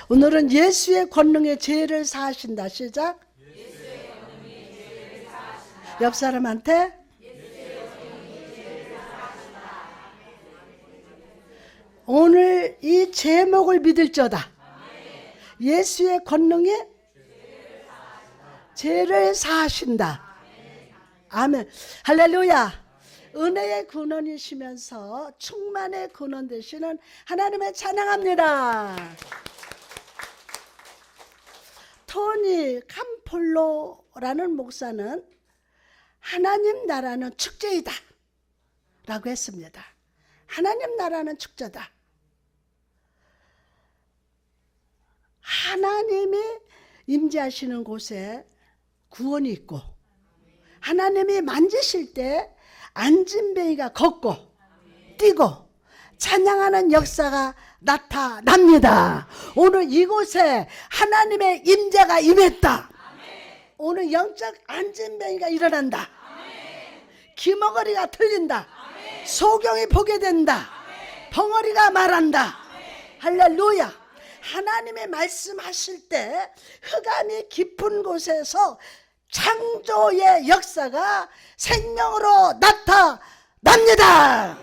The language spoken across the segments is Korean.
오늘은 예수의 권능의 죄를 사하신다. 시작. 옆 사람한테 오늘 이 제목을 믿을저다. 예수의 권능의 죄를 사하신다. 아멘. 할렐루야. 은혜의 근원이시면서 충만의 근원 되시는 하나님을 찬양합니다. 토니 캄폴로라는 목사는 하나님 나라는 축제이다 라고 했습니다. 하나님 나라는 축제다. 하나님이 임재하시는 곳에 구원이 있고, 하나님이 만지실 때 안진뱅이가 걷고 뛰고 찬양하는 역사가 나타납니다. 오늘 이곳에 하나님의 임재가 임했다. 오늘 영적 안진뱅이가 일어난다. 귀머거리가 틀린다. 소경이 보게 된다. 벙어리가 말한다. 할렐루야. 하나님의 말씀하실 때 흑암이 깊은 곳에서 창조의 역사가 생명으로 나타납니다.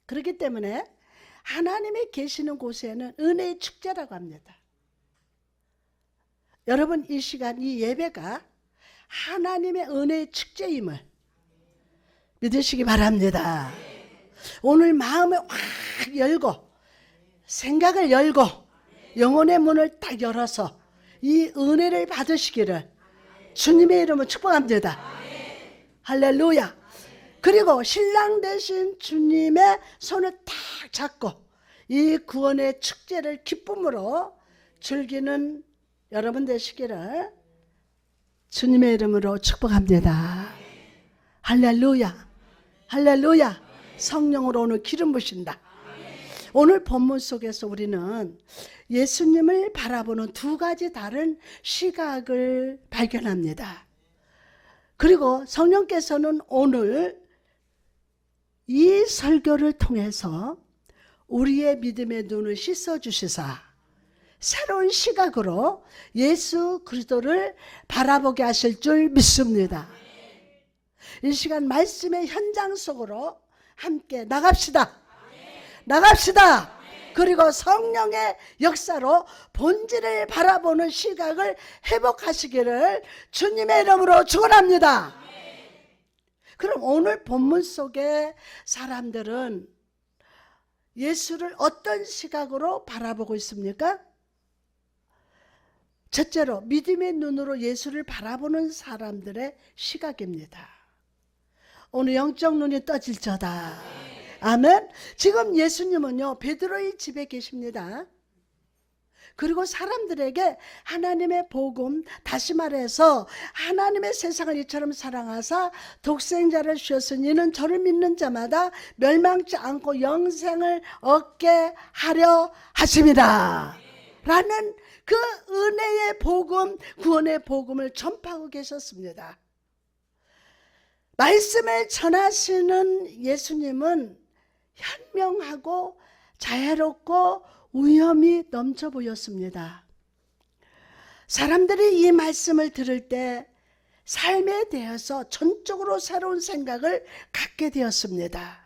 그렇기 때문에 하나님이 계시는 곳에는 은혜의 축제라고 합니다. 여러분, 이 시간 이 예배가 하나님의 은혜의 축제임을 믿으시기 바랍니다. 오늘 마음을 확 열고 생각을 열고 영혼의 문을 딱 열어서 이 은혜를 받으시기를 주님의 이름으로 축복합니다. 할렐루야. 그리고 신랑 되신 주님의 손을 딱 잡고 이 구원의 축제를 기쁨으로 즐기는 여러분 되시기를 주님의 이름으로 축복합니다. 할렐루야. 할렐루야. 성령으로 오늘 기름 부신다. 오늘 본문 속에서 우리는 예수님을 바라보는 두 가지 다른 시각을 발견합니다. 그리고 성령께서는 오늘 이 설교를 통해서 우리의 믿음의 눈을 씻어주시사 새로운 시각으로 예수 그리스도를 바라보게 하실 줄 믿습니다. 이 시간 말씀의 현장 속으로 함께 나갑시다. 나갑시다. 그리고 성령의 역사로 본질을 바라보는 시각을 회복하시기를 주님의 이름으로 축원합니다. 그럼 오늘 본문 속에 사람들은 예수를 어떤 시각으로 바라보고 있습니까? 첫째로 믿음의 눈으로 예수를 바라보는 사람들의 시각입니다. 오늘 영적 눈이 떠질저다. 아멘. 지금 예수님은요 베드로의 집에 계십니다. 그리고 사람들에게 하나님의 복음, 다시 말해서 하나님의 세상을 이처럼 사랑하사 독생자를 주셨으니 이는 저를 믿는 자마다 멸망치 않고 영생을 얻게 하려 하심이라 라는 그 은혜의 복음, 구원의 복음을 전파하고 계셨습니다. 말씀을 전하시는 예수님은 현명하고 자애롭고 위엄이 넘쳐 보였습니다. 사람들이 이 말씀을 들을 때 삶에 대해서 전적으로 새로운 생각을 갖게 되었습니다.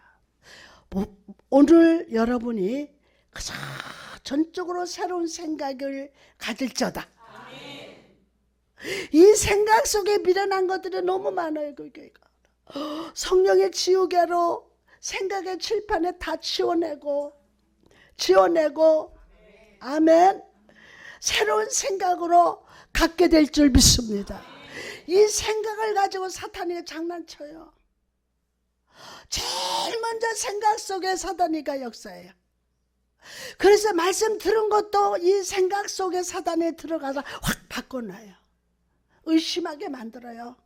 오늘 여러분이 가장 전적으로 새로운 생각을 가질저다. 이 생각 속에 미련한 것들이 너무 많아요. 성령의 지우개로 생각의 칠판에 다 지워내고 아멘. 새로운 생각으로 갖게 될 줄 믿습니다. 이 생각을 가지고 사탄이 장난쳐요. 제일 먼저 생각 속에 사단이가 역사해요. 그래서 말씀 들은 것도 이 생각 속에 사단이 들어가서 확 바꿔놔요. 의심하게 만들어요.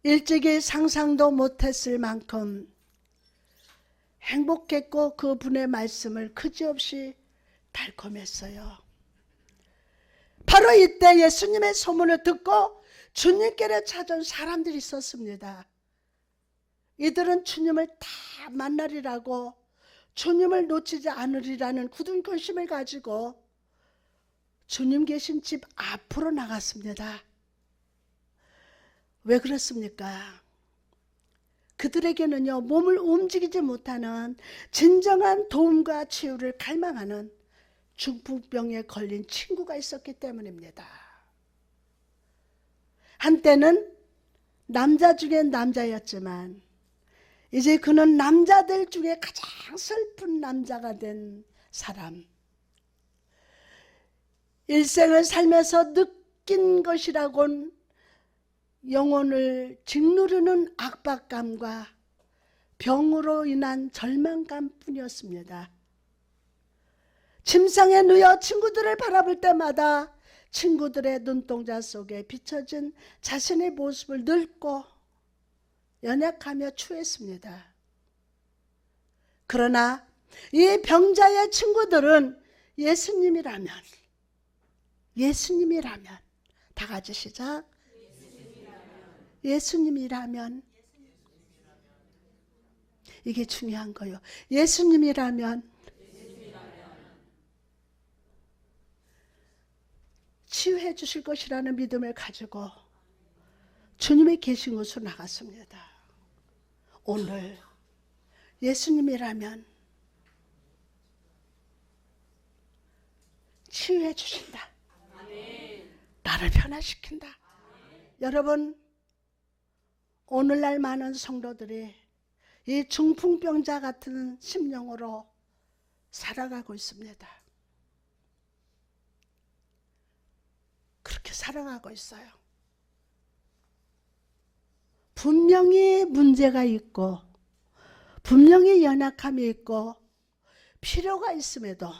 일찍이 상상도 못했을 만큼 행복했고 그분의 말씀을 그지없이 달콤했어요. 바로 이때 예수님의 소문을 듣고 주님께로 찾아온 사람들이 있었습니다. 이들은 주님을 다 만나리라고, 주님을 놓치지 않으리라는 굳은 결심을 가지고 주님 계신 집 앞으로 나갔습니다. 왜 그렇습니까? 그들에게는요, 몸을 움직이지 못하는 진정한 도움과 치유를 갈망하는 중풍병에 걸린 친구가 있었기 때문입니다. 한때는 남자 중에 남자였지만 이제 그는 남자들 중에 가장 슬픈 남자가 된 사람. 일생을 살면서 느낀 것이라곤 영혼을 짓누르는 압박감과 병으로 인한 절망감 뿐이었습니다. 침상에 누워 친구들을 바라볼 때마다 친구들의 눈동자 속에 비춰진 자신의 모습을 늙고 연약하며 추했습니다. 그러나 이 병자의 친구들은 예수님이라면 다 같이 시작. 예수님이라면 이게 중요한 거예요. 예수님이라면 치유해 주실 것이라는 믿음을 가지고 주님이 계신 곳으로 나갔습니다. 오늘 예수님이라면 치유해 주신다. 나를 변화시킨다. 여러분, 오늘날 많은 성도들이 이 중풍병자 같은 심령으로 살아가고 있습니다. 그렇게 살아가고 있어요. 분명히 문제가 있고 분명히 연약함이 있고 필요가 있음에도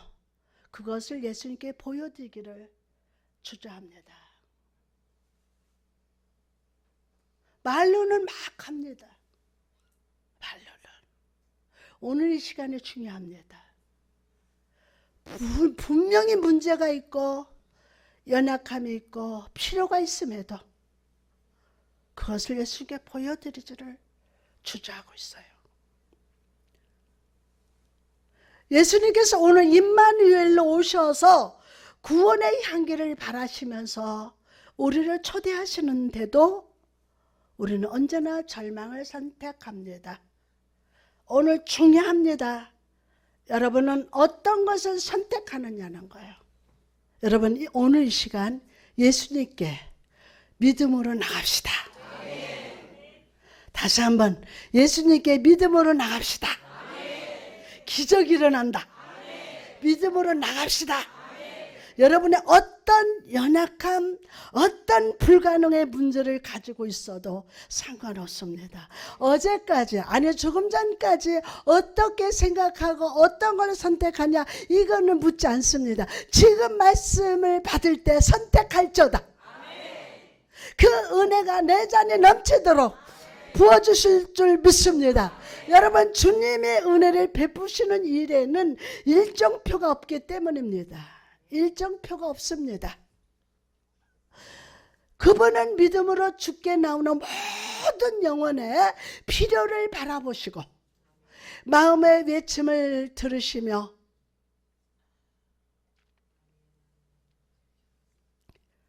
그것을 예수님께 보여드리기를 주저합니다. 말로는 막 합니다. 말로는. 오늘 이 시간이 중요합니다. 분명히 문제가 있고 연약함이 있고 필요가 있음에도 그것을 예수님께 보여드리지를 주저하고 있어요. 예수님께서 오늘 임마누엘로 오셔서 구원의 향기를 바라시면서 우리를 초대하시는데도 우리는 언제나 절망을 선택합니다. 오늘 중요합니다. 여러분은 어떤 것을 선택하느냐는 거예요. 여러분, 오늘 이 시간 예수님께 믿음으로 나갑시다. 다시 한번 예수님께 믿음으로 나갑시다. 기적이 일어난다. 믿음으로 나갑시다. 여러분의 어떤 연약함, 어떤 불가능의 문제를 가지고 있어도 상관없습니다. 어제까지, 아니 조금 전까지 어떻게 생각하고 어떤 걸 선택하냐, 이거는 묻지 않습니다. 지금 말씀을 받을 때 선택할저다. 그 은혜가 내 잔에 넘치도록 부어주실 줄 믿습니다. 여러분, 주님의 은혜를 베푸시는 일에는 일정표가 없기 때문입니다. 일정표가 없습니다. 그분은 믿음으로 죽게 나오는 모든 영혼의 필요를 바라보시고 마음의 외침을 들으시며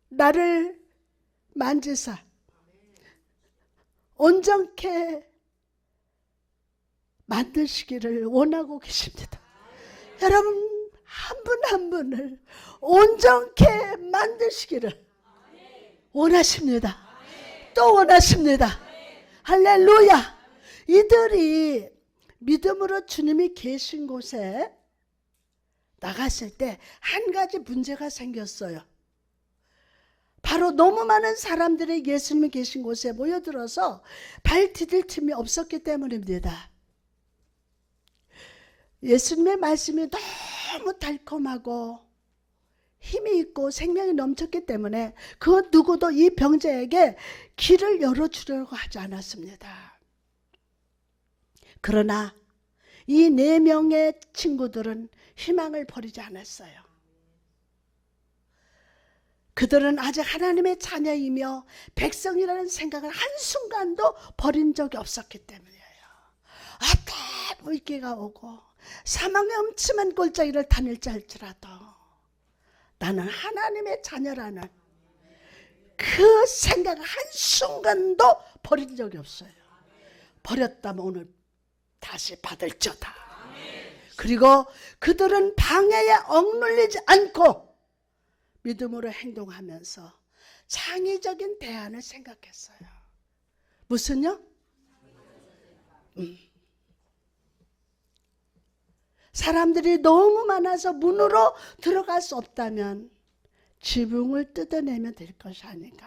나를 만지사 온전케 만드시기를 원하고 계십니다. 여러분, 한 분 한 분을 온전케 만드시기를 원하십니다. 또 원하십니다. 할렐루야. 이들이 믿음으로 주님이 계신 곳에 나갔을 때 한 가지 문제가 생겼어요. 바로 너무 많은 사람들이 예수님이 계신 곳에 모여들어서 발 디딜 틈이 없었기 때문입니다. 예수님의 말씀이 너무 달콤하고 힘이 있고 생명이 넘쳤기 때문에 그 누구도 이 병자에게 길을 열어주려고 하지 않았습니다. 그러나 이 4명의 친구들은 희망을 버리지 않았어요. 그들은 아직 하나님의 자녀이며 백성이라는 생각을 한순간도 버린 적이 없었기 때문이에요. 위기가 오고 사망의 음침한 골짜기를 다닐지 할지라도 나는 하나님의 자녀라는 그 생각을 한순간도 버린 적이 없어요. 버렸다면 오늘 다시 받을지어다. 그리고 그들은 방해에 억눌리지 않고 믿음으로 행동하면서 창의적인 대안을 생각했어요. 무슨요? 사람들이 너무 많아서 문으로 들어갈 수 없다면 지붕을 뜯어내면 될 것이 아닌가.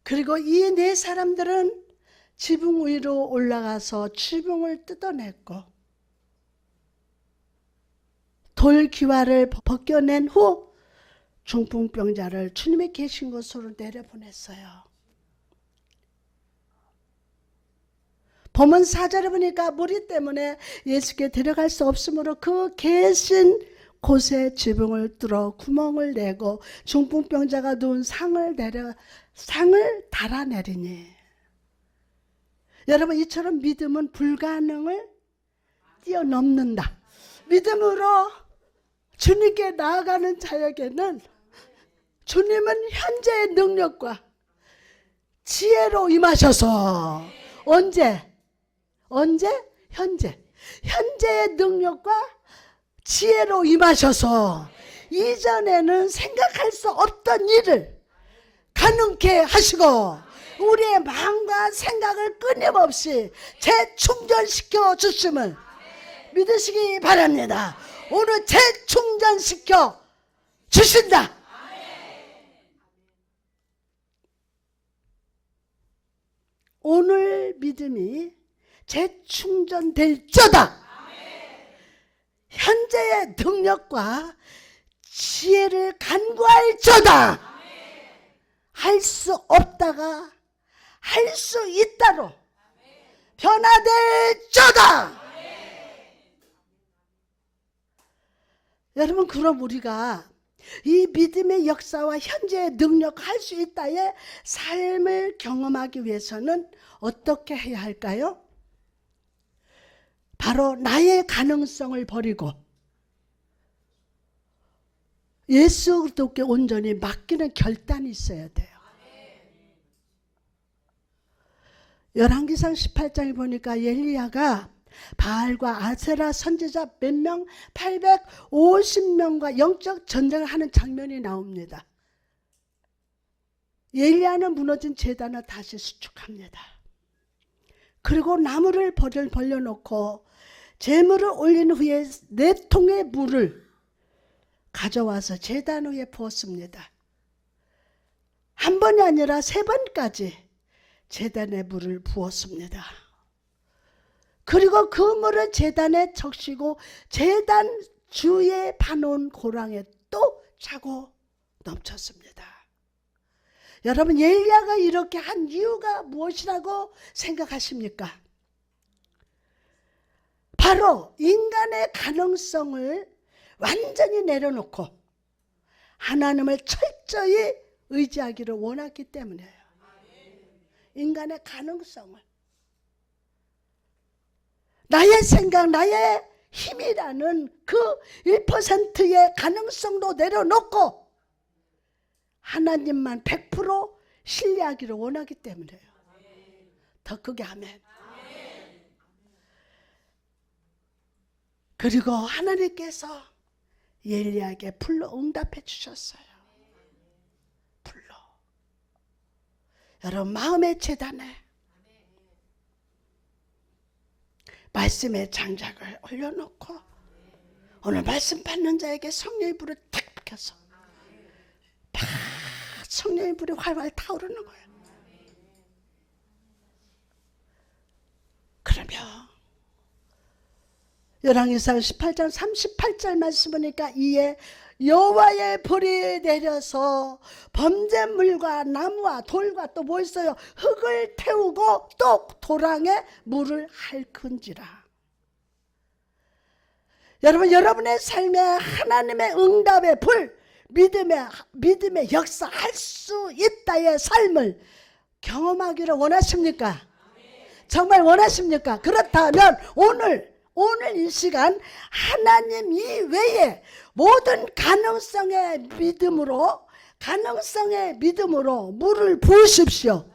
그리고 이 네 사람들은 지붕 위로 올라가서 지붕을 뜯어냈고 돌기와를 벗겨낸 후 중풍병자를 주님이 계신 곳으로 내려보냈어요. 본문 4절에 보니까 무리 때문에 예수께 데려갈 수 없으므로 그 계신 곳에 지붕을 뚫어 구멍을 내고 중풍병자가 누운 상을 달아내리니. 여러분, 이처럼 믿음은 불가능을 뛰어넘는다. 믿음으로 주님께 나아가는 자에게는 주님은 현재의 능력과 지혜로 임하셔서 현재의 능력과 지혜로 임하셔서 이전에는 생각할 수 없던 일을 가능케 하시고 우리의 마음과 생각을 끊임없이 재충전시켜 주심을 믿으시기 바랍니다. 오늘 재충전시켜 주신다. 오늘 믿음이 재충전될지어다. 현재의 능력과 지혜를 간구할지어다. 할 수 없다가 할 수 있다로 변화될지어다. 여러분, 그럼 우리가 이 믿음의 역사와 현재의 능력 할 수 있다의 삶을 경험하기 위해서는 어떻게 해야 할까요? 바로 나의 가능성을 버리고 예수 그리스도께 온전히 맡기는 결단이 있어야 돼요. 열왕기상 18장에 보니까 엘리야가 바알과 아세라 선지자 몇 명, 850명과 영적 전쟁을 하는 장면이 나옵니다. 엘리야는 무너진 제단을 다시 수축합니다. 그리고 나무를 벌려놓고 제물을 올린 후에 4통의 물을 가져와서 제단 위에 부었습니다. 한 번이 아니라 3번까지 제단에 물을 부었습니다. 그리고 그 물을 제단에 적시고 제단 주위에 파놓은 고랑에 또 차고 넘쳤습니다. 여러분, 엘리야가 이렇게 한 이유가 무엇이라고 생각하십니까? 바로 인간의 가능성을 완전히 내려놓고 하나님을 철저히 의지하기를 원했기 때문이에요. 인간의 가능성을, 나의 생각, 나의 힘이라는 그 1%의 가능성도 내려놓고 하나님만 100% 신뢰하기를 원하기 때문이에요. 더 크게 아멘. 그리고 하나님께서 엘리야에게 불로 응답해 주셨어요. 불로. 여러분, 마음의 제단에 말씀의 장작을 올려놓고 오늘 말씀 받는 자에게 성령의 불을 탁 켜서 막 성령의 불이 활활 타오르는 거예요. 그러면 열왕기상 18장 38절 말씀 보니까 이에 여호와의 불이 내려서 범죄물과 나무와 돌과 또 뭐 있어요? 흙을 태우고 또 도랑에 물을 핥은지라. 여러분, 여러분의 삶에 하나님의 응답의 불, 믿음의 역사할 수 있다의 삶을 경험하기를 원하십니까? 정말 원하십니까? 그렇다면 오늘 이 시간 하나님 이외에 모든 가능성의 믿음으로 물을 부으십시오.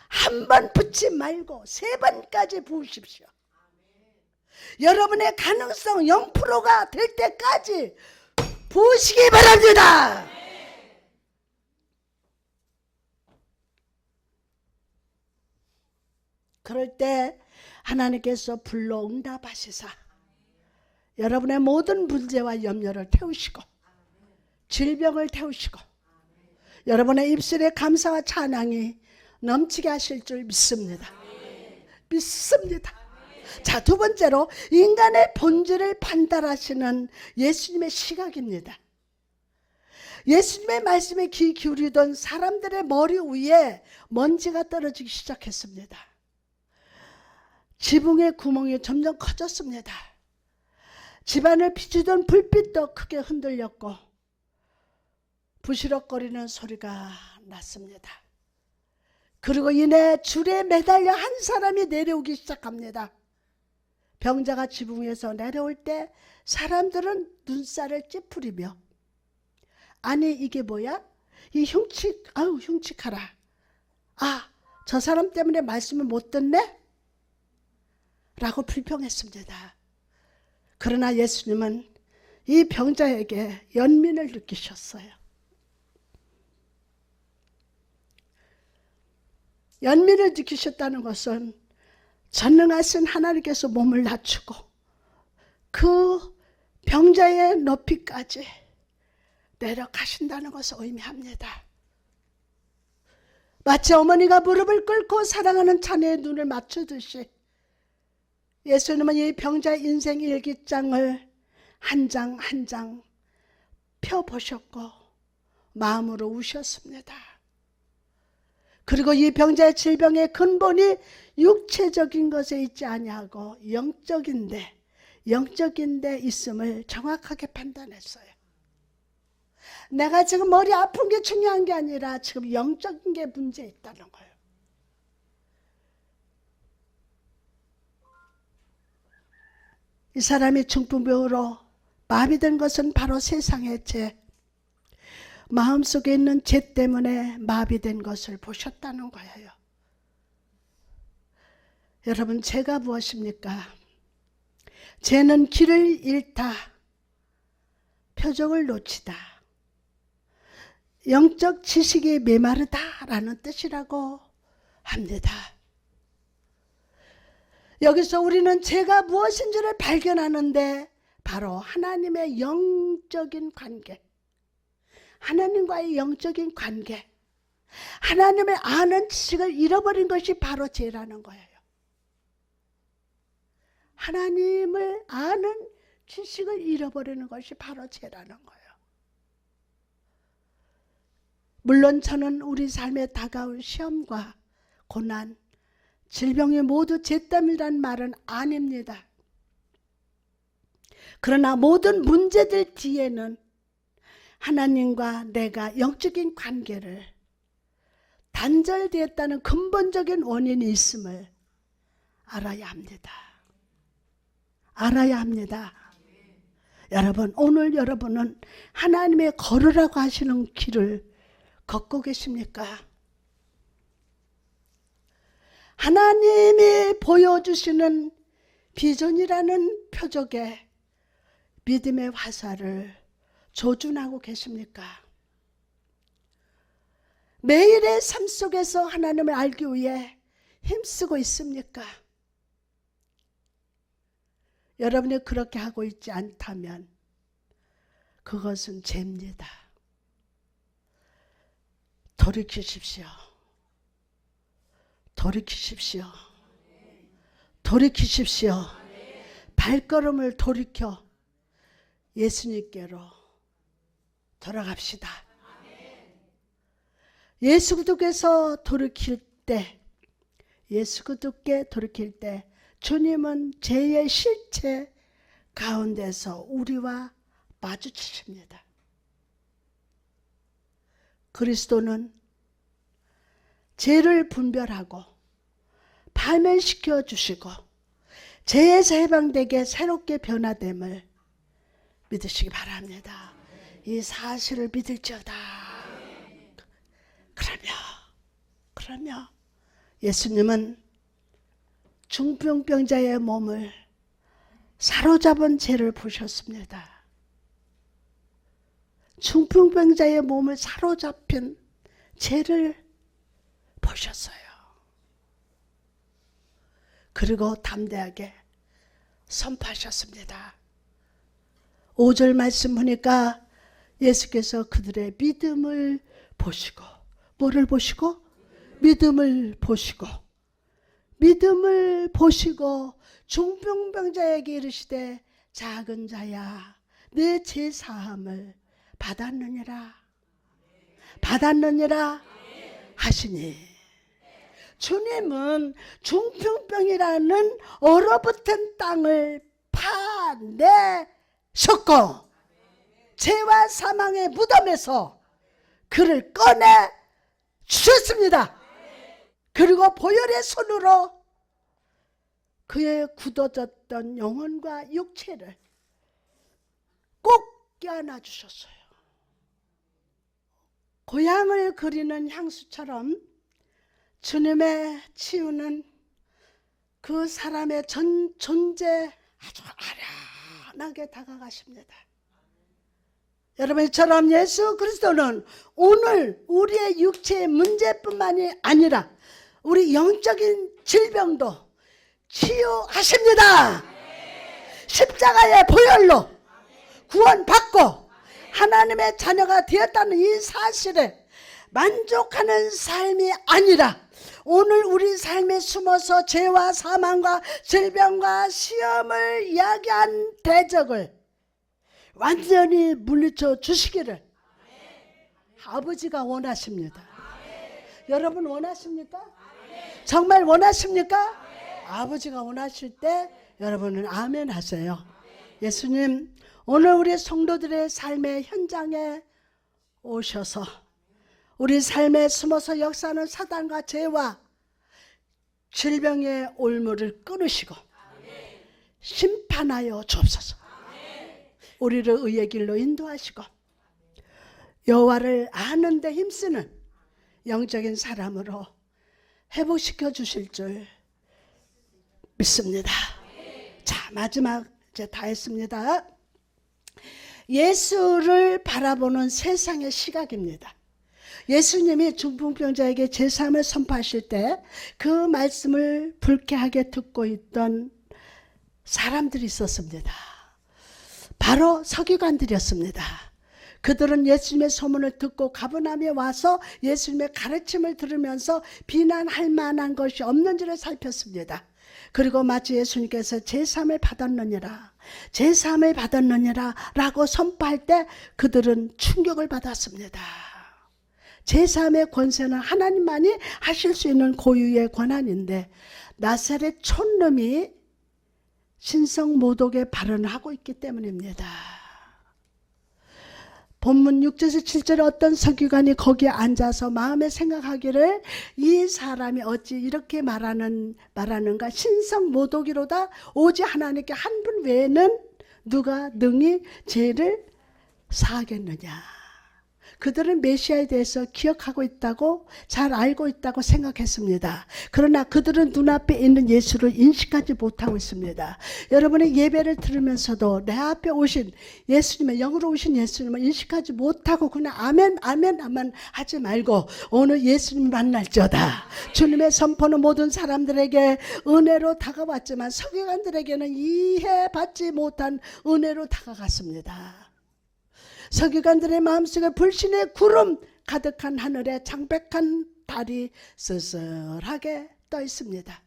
한 번 붓지 말고 3번까지 부으십시오. 여러분의 가능성 0%가 될 때까지 부으시기 바랍니다. 그럴 때 하나님께서 불러 응답하시사 여러분의 모든 문제와 염려를 태우시고 질병을 태우시고 여러분의 입술에 감사와 찬양이 넘치게 하실 줄 믿습니다. 믿습니다. 자, 두 번째로 인간의 본질을 판단하시는 예수님의 시각입니다. 예수님의 말씀에 귀 기울이던 사람들의 머리 위에 먼지가 떨어지기 시작했습니다. 지붕의 구멍이 점점 커졌습니다. 집안을 비추던 불빛도 크게 흔들렸고 부시럭거리는 소리가 났습니다. 그리고 이내 줄에 매달려 한 사람이 내려오기 시작합니다. 병자가 지붕 위에서 내려올 때 사람들은 눈살을 찌푸리며 아니 이게 뭐야? 이 흉측하라. 아, 저 사람 때문에 말씀을 못 듣네? 라고 불평했습니다. 그러나 예수님은 이 병자에게 연민을 느끼셨어요. 연민을 느끼셨다는 것은 전능하신 하나님께서 몸을 낮추고 그 병자의 높이까지 내려가신다는 것을 의미합니다. 마치 어머니가 무릎을 꿇고 사랑하는 자녀의 눈을 맞추듯이 예수님은 이 병자의 인생 일기장을 한 장 한 장 펴보셨고 마음으로 우셨습니다. 그리고 이 병자의 질병의 근본이 육체적인 것에 있지 아니하고 영적인데 있음을 정확하게 판단했어요. 내가 지금 머리 아픈 게 중요한 게 아니라 지금 영적인 게 문제 있다는 거예요. 이 사람이 중풍병으로 마비된 것은 바로 세상의 죄, 마음속에 있는 죄 때문에 마비된 것을 보셨다는 거예요. 여러분, 죄가 무엇입니까? 죄는 길을 잃다, 표적을 놓치다, 영적 지식이 메마르다라는 뜻이라고 합니다. 여기서 우리는 죄가 무엇인지를 발견하는데 바로 하나님의 영적인 관계, 하나님과의 영적인 관계, 하나님의 아는 지식을 잃어버린 것이 바로 죄라는 거예요. 하나님을 아는 지식을 잃어버리는 것이 바로 죄라는 거예요. 물론 저는 우리 삶에 다가올 시험과 고난, 질병이 모두 죄 때문이라는 말은 아닙니다. 그러나 모든 문제들 뒤에는 하나님과 내가 영적인 관계를 단절되었다는 근본적인 원인이 있음을 알아야 합니다. 알아야 합니다. 여러분, 오늘 여러분은 하나님의 걸으라고 하시는 길을 걷고 계십니까? 하나님이 보여주시는 비전이라는 표적에 믿음의 화살을 조준하고 계십니까? 매일의 삶 속에서 하나님을 알기 위해 힘쓰고 있습니까? 여러분이 그렇게 하고 있지 않다면 그것은 죄입니다. 돌이키십시오. 돌이키십시오. 돌이키십시오. 발걸음을 돌이켜 예수님께로 돌아갑시다. 예수 그리스도께서 돌이킬 때, 예수 그리스도께 돌이킬 때 주님은 죄의 실체 가운데서 우리와 마주치십니다. 그리스도는 죄를 분별하고 파면시켜 주시고 죄에서 해방되게 새롭게 변화됨을 믿으시기 바랍니다. 이 사실을 믿을지어다. 그러면 예수님은 중풍병자의 몸을 사로잡은 죄를 보셨습니다. 중풍병자의 몸을 사로잡힌 죄를 보셨어요. 그리고 담대하게 선포하셨습니다. 5절 말씀 보니까 예수께서 그들의 믿음을 보시고, 뭐를 보시고? 믿음을 보시고 중풍병자에게 이르시되 작은 자야 내 죄 사함을 받았느니라 하시니, 주님은 중풍병이라는 얼어붙은 땅을 파내셨고 죄와 사망의 무덤에서 그를 꺼내 주셨습니다. 그리고 보혈의 손으로 그의 굳어졌던 영혼과 육체를 꼭 껴안아 주셨어요. 고향을 그리는 향수처럼 주님의 치유는 그 사람의 존재 아주 아련하게 다가가십니다. 여러분처럼 예수 그리스도는 오늘 우리의 육체의 문제뿐만이 아니라 우리 영적인 질병도 치유하십니다. 십자가의 보혈로 구원받고 하나님의 자녀가 되었다는 이 사실에 만족하는 삶이 아니라 오늘 우리 삶에 숨어서 죄와 사망과 질병과 시험을 야기한 대적을 완전히 물리쳐 주시기를 아버지가 원하십니다. 여러분 원하십니까? 정말 원하십니까? 아버지가 원하실 때 여러분은 아멘 하세요. 예수님, 오늘 우리 성도들의 삶의 현장에 오셔서 우리 삶에 숨어서 역사하는 사단과 죄와 질병의 올무를 끊으시고 심판하여 주옵소서. 우리를 의의 길로 인도하시고 여호와를 아는 데 힘쓰는 영적인 사람으로 회복시켜 주실 줄 믿습니다. 자, 마지막 이제 다 했습니다. 예수를 바라보는 세상의 시각입니다. 예수님이 중풍병자에게 제3을 선포하실 때 그 말씀을 불쾌하게 듣고 있던 사람들이 있었습니다. 바로 서기관들이었습니다. 그들은 예수님의 소문을 듣고 가버나움에 와서 예수님의 가르침을 들으면서 비난할 만한 것이 없는지를 살폈습니다. 그리고 마치 예수님께서 제3을 받았느니라 라고 선포할 때 그들은 충격을 받았습니다. 제3의 권세는 하나님만이 하실 수 있는 고유의 권한인데 나사렛 촌놈이 신성모독의 발언을 하고 있기 때문입니다. 본문 6절에서 7절에 어떤 서기관이 거기에 앉아서 마음에 생각하기를 이 사람이 어찌 이렇게 말하는가, 신성모독이로다. 오직 하나님께 한 분 외에는 누가 능히 죄를 사하겠느냐. 그들은 메시아에 대해서 기억하고 있다고, 잘 알고 있다고 생각했습니다. 그러나 그들은 눈앞에 있는 예수를 인식하지 못하고 있습니다. 여러분의 예배를 들으면서도 내 앞에 오신 예수님의, 영으로 오신 예수님을 인식하지 못하고 그냥 아멘 하지 말고 오늘 예수님 만날지어다. 주님의 선포는 모든 사람들에게 은혜로 다가왔지만 서기관들에게는 이해받지 못한 은혜로 다가갔습니다. 서기관들의 마음속에 불신의 구름 가득한 하늘에 창백한 달이 쓸쓸하게 떠 있습니다.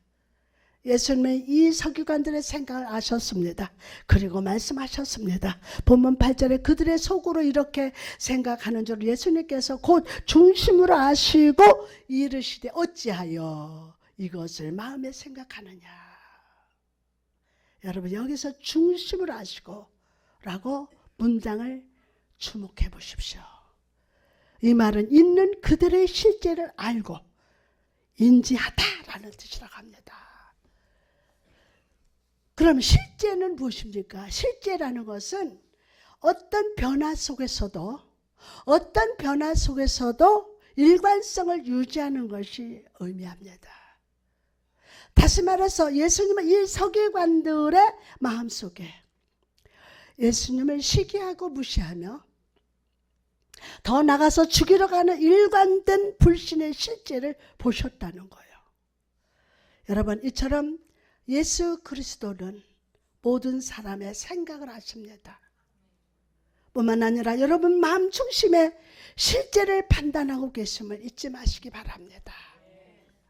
예수님은 이 서기관들의 생각을 아셨습니다. 그리고 말씀하셨습니다. 본문 8절에 그들의 속으로 이렇게 생각하는 줄 예수님께서 곧 중심으로 아시고 이르시되 어찌하여 이것을 마음에 생각하느냐. 여러분, 여기서 중심으로 아시고 라고 문장을 주목해 보십시오. 이 말은 있는 그들의 실제를 알고 인지하다라는 뜻이라고 합니다. 그럼 실제는 무엇입니까? 실제라는 것은 어떤 변화 속에서도 일관성을 유지하는 것이 의미합니다. 다시 말해서 예수님은 이 서기관들의 마음속에 예수님을 시기하고 무시하며 더 나가서 죽이러 가는 일관된 불신의 실제를 보셨다는 거예요. 여러분, 이처럼 예수 그리스도는 모든 사람의 생각을 아십니다. 뿐만 아니라 여러분 마음 중심에 실제를 판단하고 계심을 잊지 마시기 바랍니다.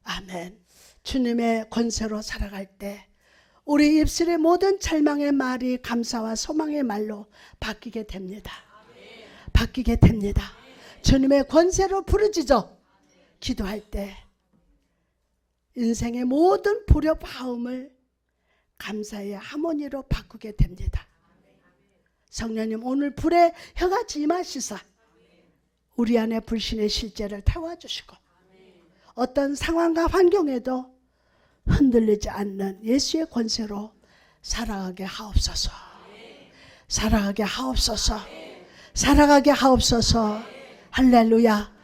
아멘. 주님의 권세로 살아갈 때 우리 입술의 모든 절망의 말이 감사와 소망의 말로 바뀌게 됩니다. 바뀌게 됩니다. 주님의 권세로 부르짖어 기도할 때 인생의 모든 불협화음을 감사의 하모니로 바꾸게 됩니다. 성령님, 오늘 불에 혀같이 임하시사 우리 안에 불신의 실제를 태워주시고 어떤 상황과 환경에도 흔들리지 않는 예수의 권세로 살아가게 하옵소서. 살아가게 하옵소서. 살아가게 하옵소서. 할렐루야.